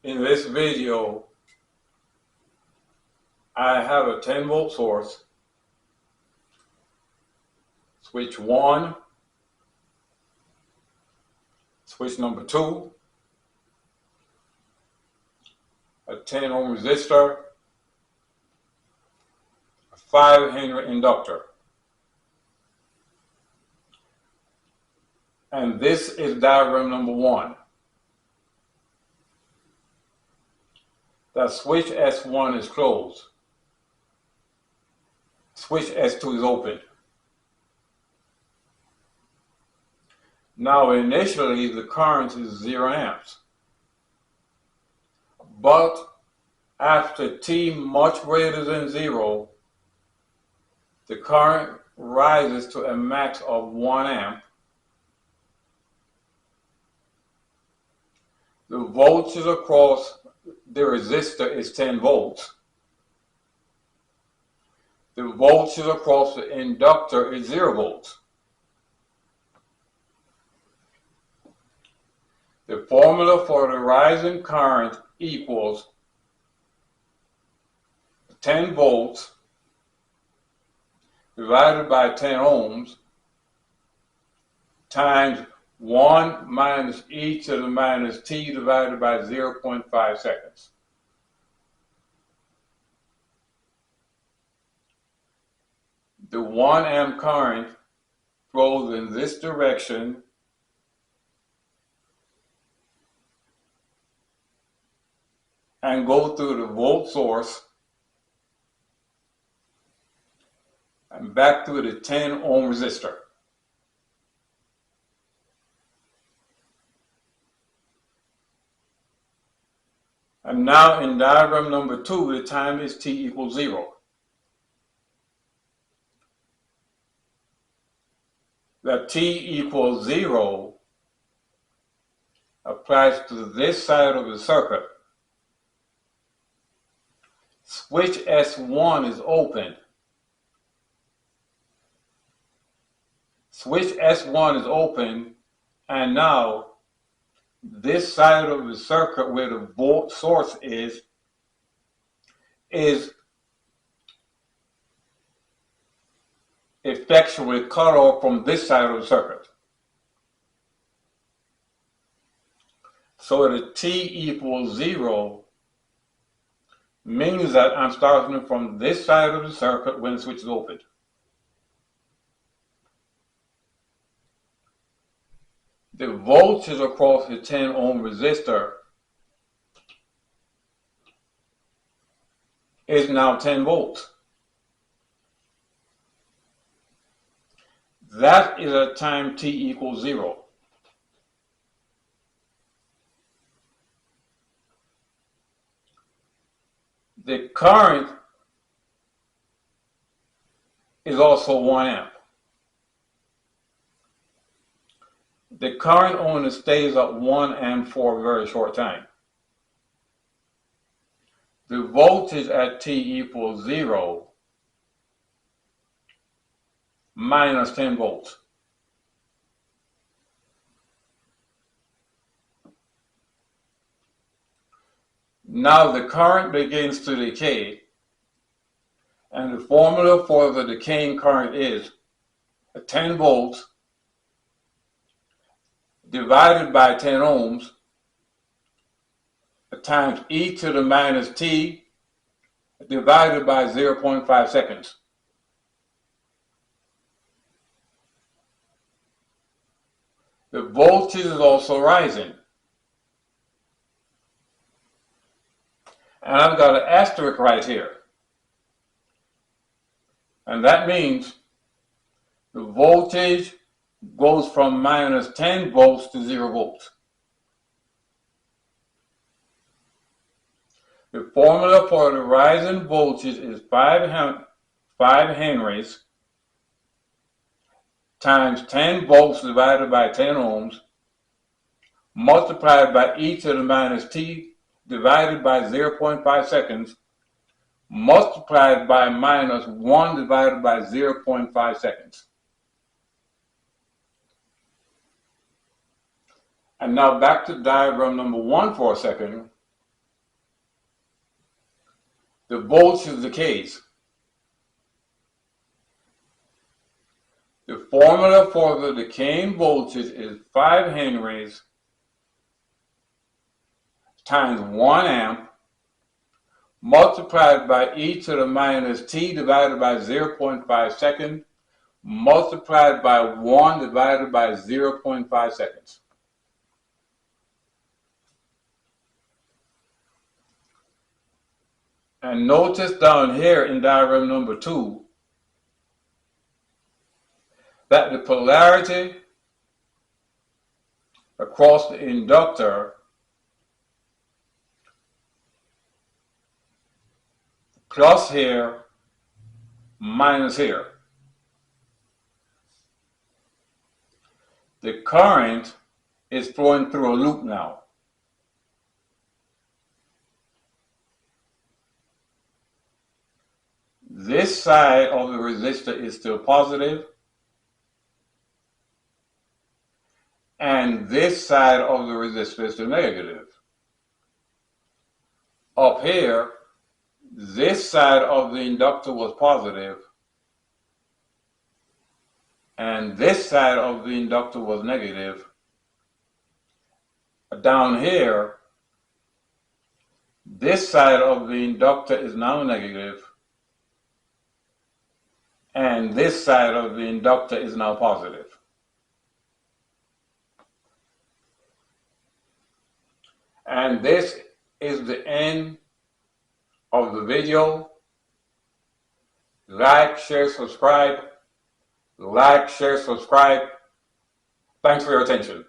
In this video, I have a 10 volt source, switch 1, switch number 2, a 10 ohm resistor, a 5 Henry inductor. And this is diagram number 1. The switch S1 is closed. Switch S2 is open. Now initially the current is 0 amps. But after T much greater than 0, the current rises to a max of 1 amp. The voltage across the resistor is 10 volts. The voltage across the inductor is 0 volts. The formula for the rising current equals 10 volts divided by 10 ohms times 1 minus e to the minus t divided by 0.5 seconds. The 1 amp current flows in this direction and go through the volt source and back through the 10 ohm resistor. And now in diagram number 2, the time is t equals 0. That t equals 0 applies to this side of the circuit. Switch S1 is open. Switch S1 is open, and now this side of the circuit where the volt source is effectually cut off from this side of the circuit. So the t equals 0 means that I'm starting from this side of the circuit when the switch is open. The voltage across the 10 ohm resistor is now 10 volts. That is at time t equals 0. The current is also 1 amp. The current only stays at 1 amp for a very short time. The voltage at t equals 0 minus 10 volts. Now the current begins to decay, and the formula for the decaying current is 10 volts divided by 10 ohms times e to the minus t divided by 0.5 seconds. The voltage is also rising. And I've got an asterisk right here. And that means the voltage goes from minus 10 volts to 0 volts. The formula for the rising voltage is 5 Henrys times 10 volts divided by 10 ohms multiplied by e to the minus t divided by 0.5 seconds multiplied by minus 1 divided by 0.5 seconds. And now back to diagram number 1 for a second. the volts is the case. The formula for the decaying voltage is 5 henries times 1 amp multiplied by e to the minus t divided by 0.5 seconds multiplied by 1 divided by 0.5 seconds. And notice down here in diagram number 2 that the polarity across the inductor plus here minus here. The current is flowing through a loop now. This side of the resistor is still positive, and this side of the resistor is still negative. Up here, this side of the inductor was positive, and this side of the inductor was negative. Down here, this side of the inductor is now negative, and this side of the inductor is now positive. And this is the end of the video. Like, share, subscribe. Like, share, subscribe. Thanks for your attention.